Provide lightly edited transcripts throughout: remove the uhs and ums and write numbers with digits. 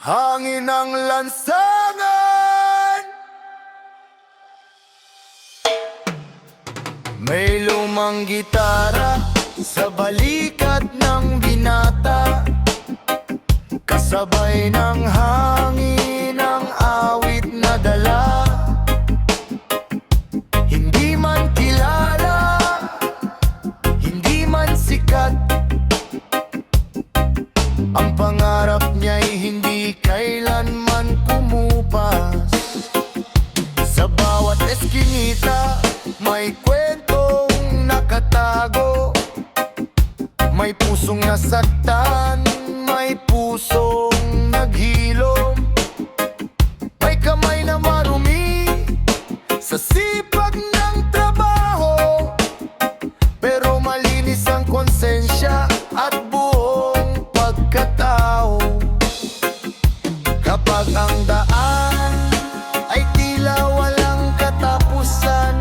Hangin ng lansangan. May lumang gitara sa balikat ng binata, kasabay ng hangin ang awit na dala. Hindi man kilala, hindi man sikat, ang pangarap niya'y hindi kailanman kumupas. Sa bawat eskinita may kwentong nakatago, may pusong nasaktan, may pusong naghilom, may kamay na marumi sa sipag ng trabaho, pero malinis ang konsensya at buong pagkatao. Kapag ang daan ay tila walang katapusan,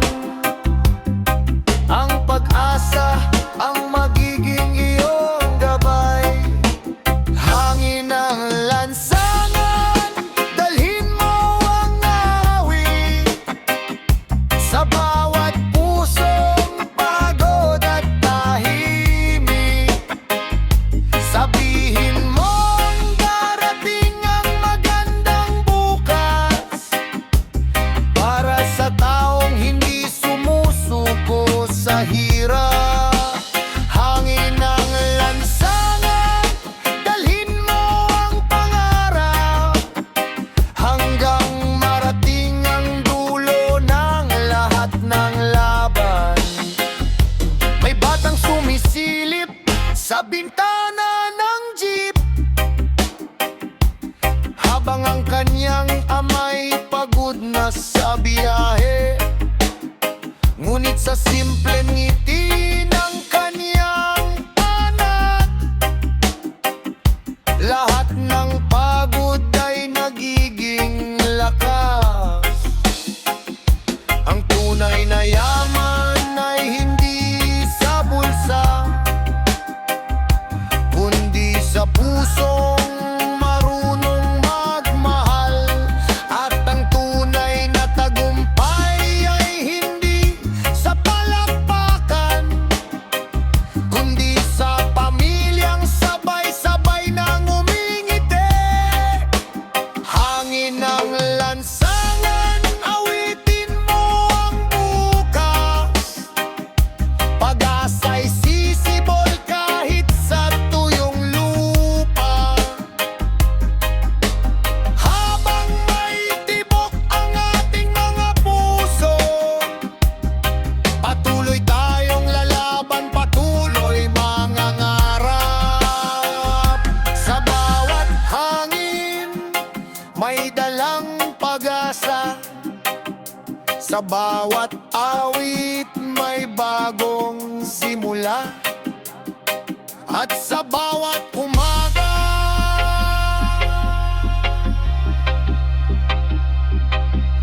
ang pag-asa ang magiging iyong gabay. Hangin ng lansangan, dalhin mo ang awit sa bawat pusong pagod at tahimik. Sabihin mong darating ang magandang bukas, para sa taong hindi sumusuko sa hirap. Hangin ng lansangan, dalhin mo ang pangarap, hanggang marating ang dulo ng lahat ng laban. May batang sumisilip sa bintana ng jeep, habang ang kanyang ama'y pagod na sa biyahe. Ngunit sa simpleng ngiti ng kanyang anak, lahat ng pagod ay nagiging lakas. Ang tunay na yaman ay hindi sa bulsa, kundi sa pusong marunong magmahal. At ang tunay na tagumpay ay hindi sa palakpakan, kundi sa pamilyang sabay-sabay nang umingiti. Hangin ng lansangan, awitin mo ang bukas, pag-asa'y sisibol kahit sa tuyong lupa. Habang may tibok ang ating mga puso, patuloy tayong lalaban, patuloy mangangarap. Sa bawat hangin may dalang pag-asa, sa bawat awit may bagong simula, at sa bawat umaga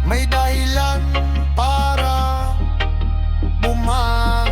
may dahilan para bumangon.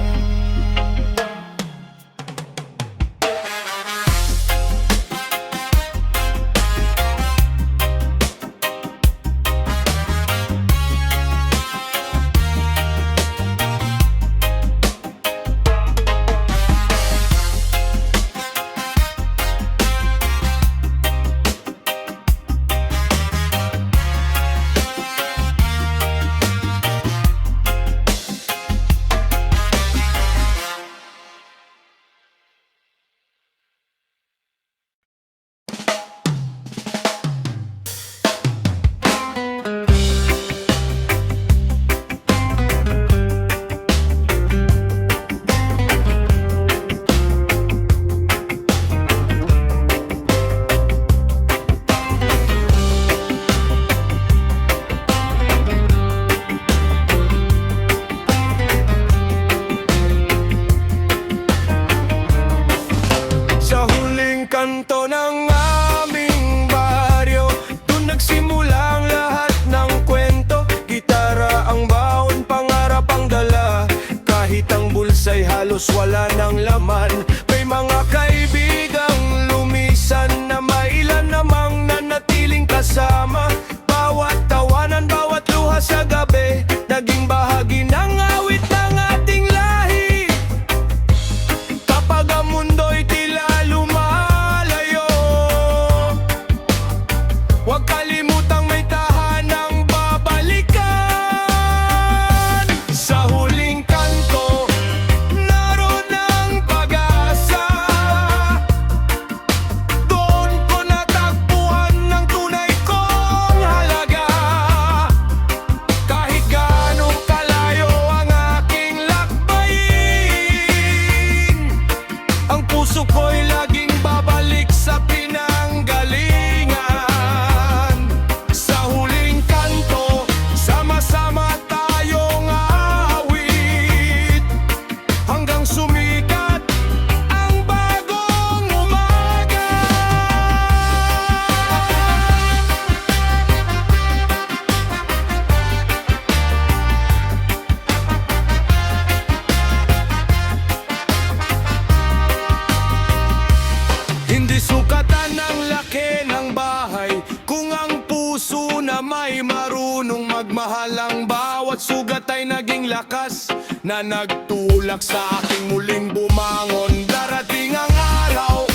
lakas na nagtulak sa aking muling bumangon. Darating ang araw,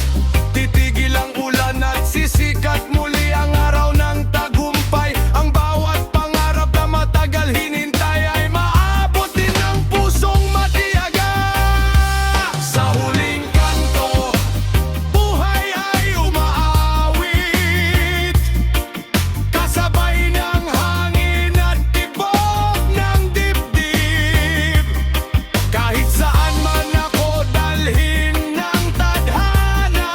titigil ang ulan at sisikat muli ang araw ng tagumpay. Ang bawat pangarap na matagal hinintay ay maabot din ng pusong matiyaga. Sa huling kanto, buhay ay umaawit, kasabay ng hangin at tibok ng dibdib. Kahit saan man ako dalhin ng tadhana,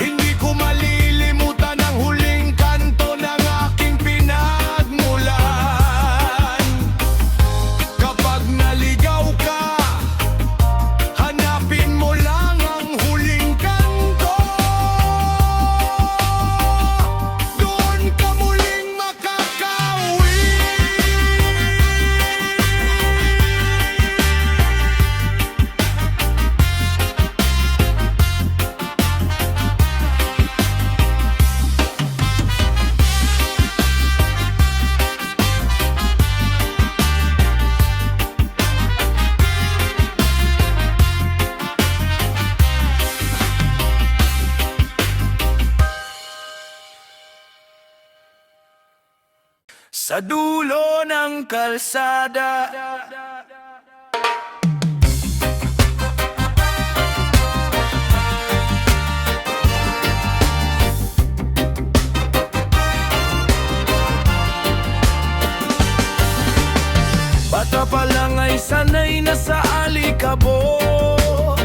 hindi ko malilimutan ang huling kanto ng aking pinagmulan. Kapag naligaw ka, hanapin mo lang ang huling kanto. Doon ka muling makakauwi. Sa dulo ng kalsada, bata pa lang ay sanay na sa alikabok.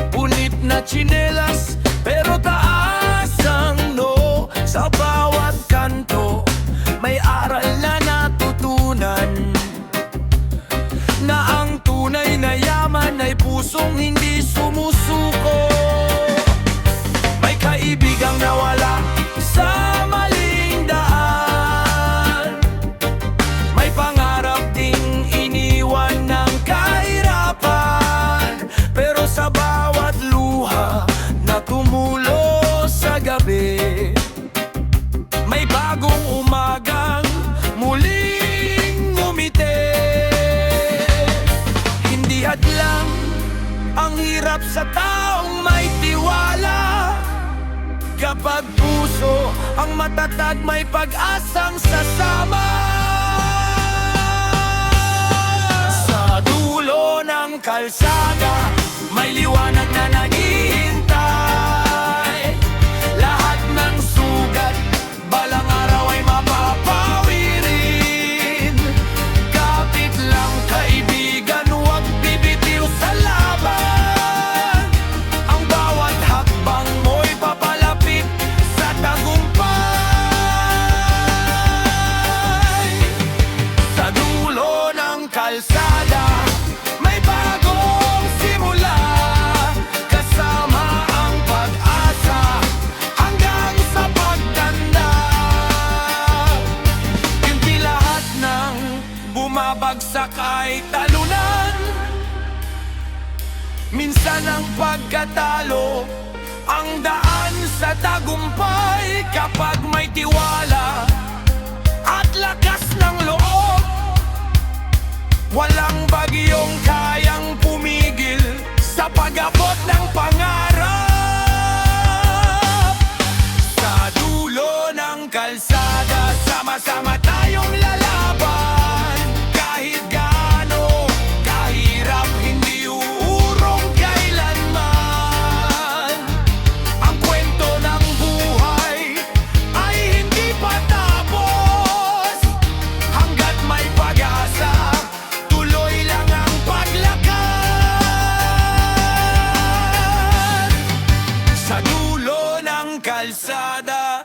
Punit na tsinelas pero taas ang no. Sa bawat kanto may aral na natutunan, na ang tunay na yaman ay pusong hindi sumusuko. May kaibigang nawala sa maling daan, may pangarap ding iniwan ng kahirapan. Pero sa bawat luha na tumulo sa gabi, may bagong umagang muling ngumiti. Hindi hadlang ang hirap sa taong may tiwala, kapag puso ang matatag may pag-asang sasama. Sa dulo ng kalsada may liwanag na naghihintay. Lahat ng sugat balang araw ay mapapawi rin. Kapit lang kaibigan, huwag bibitiw sa laban. Ang bawat hakbang mo'y papalapit sa tagumpay. Sa dulo ng kalsada may bagong simula, kasama ang pag-asa hanggang sa pagtanda. Hindi lahat ng bumabagsak ay talunan. Minsan ang pagkatalo ang daan sa tagumpay. Kapag may tiwala at lakas ng loob, walang bagyong kayang pumigil sa pag-abot ng pangarap. Sa dulo ng kalsada sama-sama tayong lalaban. Kahit gaano kahirap, hindi uurong kailanman. Ang kwento ng buhay ay hindi patapos. Hanggat may pag-asa, tuloy lang ang paglakad. Sa dulo ng kalsada,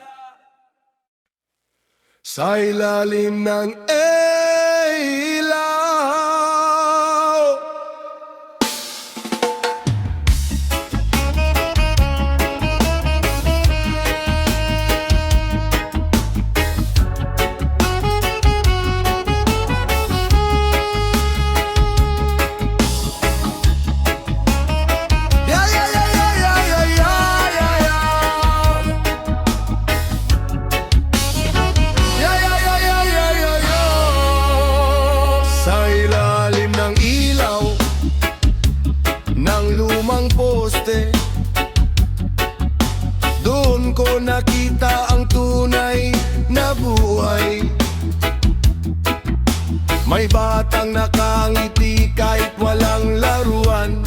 sa ilalim ng ilaw. Yeah, yeah, yeah, yeah, yeah, yeah, yeah, yeah, yeah. Yeah, yeah, yeah, yeah, yeah, yeah, yeah. ko nakita ang tunay na buhay. May batang nakangiti kahit walang laruan.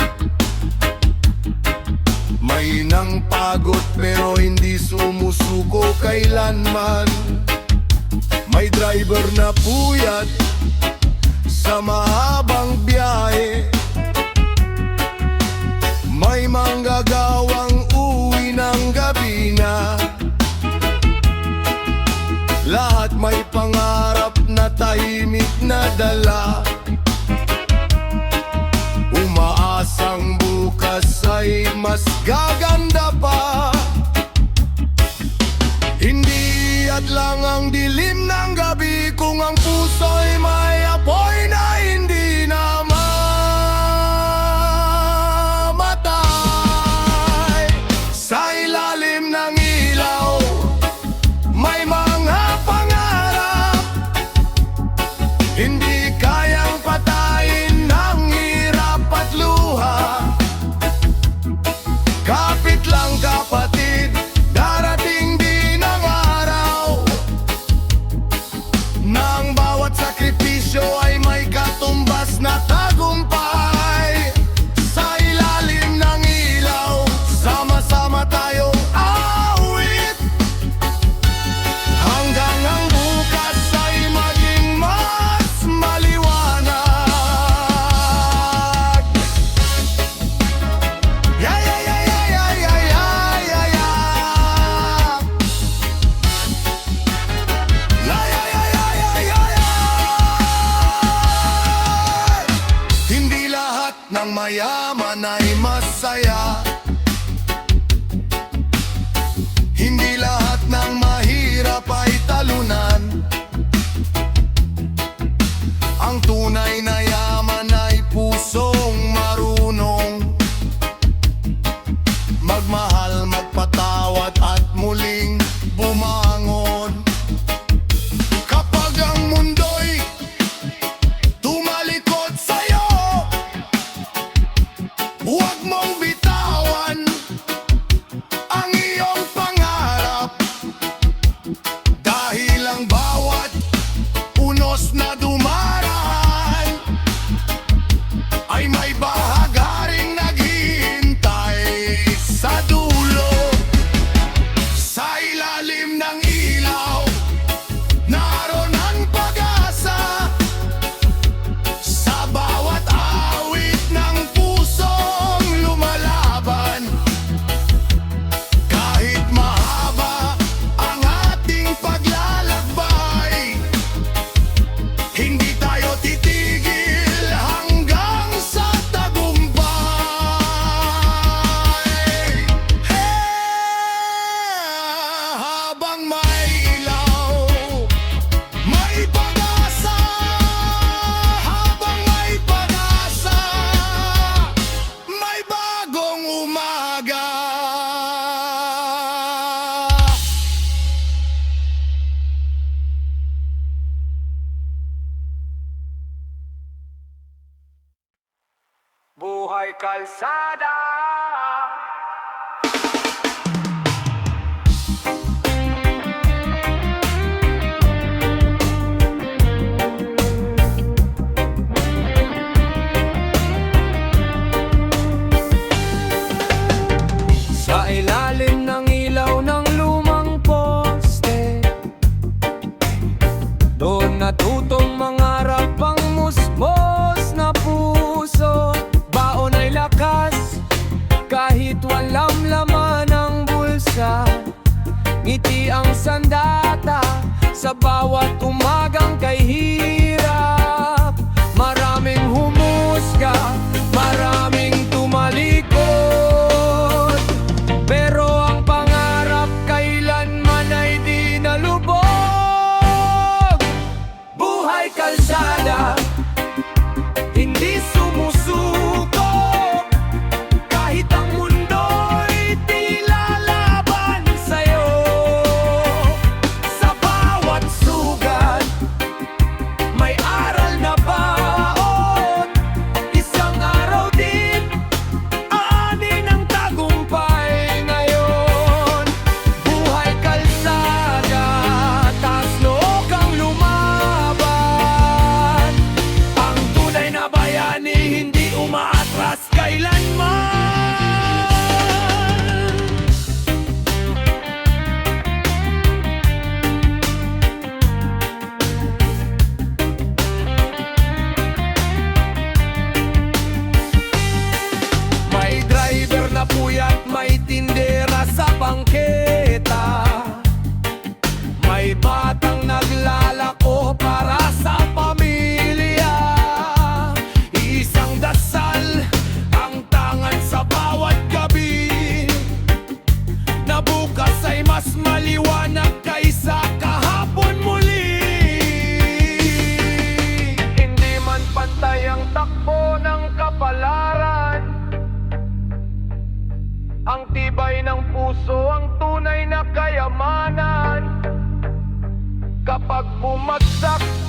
May nang pagod pero hindi sumusuko kailanman. May driver na puyat sa mahabang biyahe. May manggagawang uwi ng gabi na. Lahat may pangarap na tahimik na dala. Umaasang bukas ay mas gaganda pa. Hindi lang ang dilim ng gabi kung ang puso'y may apoy na hindi na mamatay. Sa ilalim ng ilaw may mga pangarap, hindi kayang patayin ng hirap at luha. Kapit lang kapatid, darating din ang araw nang bawat sakripisyo ay may katumbas na tagumpay. Sa ilalim ng ilaw, sama-sama tayong awit hanggang ang bukas ay maging mas maliwanag. Yeah, yeah, yeah, yeah, yeah, yeah, yeah, yeah, yeah. La, yeah, yeah, yeah, yeah, yeah, yeah. Hindi lahat ng mayaman ay masaya. Hindi lahat ng mahirap ay talunan. Ang tunay na yaman ay pusong marunong magmahal, magpatawad at muling bumangon. Kapag ang mundo'y tumalikod sa'yo, huwag mong bitawan ang iyong pangarap. Dahil ang bawat unos na dumaraan ay may bahagaring naghihintay sa dulo. Sa ilalim ng ilaw, naroon ang pag-asa. Sa bawat awit ng pusong lumalaban. Kahit mahaba ang ating paglalakbay, hindi tayo titigil hanggang sa tagumpay. Habang may ilaw, may pag-asa. Habang may pag-asa, may bagong umaga. Buhay Kalsada. Sa ilalim ng ilaw ng lumang poste, doon natutong mangarap ang musmos na puso. Baon ay lakas kahit walang laman ang bulsa. Ngiti ang sandata sa bawat umagang kay hirap. Maraming humusga, maraming tumalikod, pero ang pangarap kailanman ay di nalubog. Buhay Kalsada, hindi sumusuko. Kahit ang mundo'y di lalaban sa'yo. Sa bawat sugat bumagsak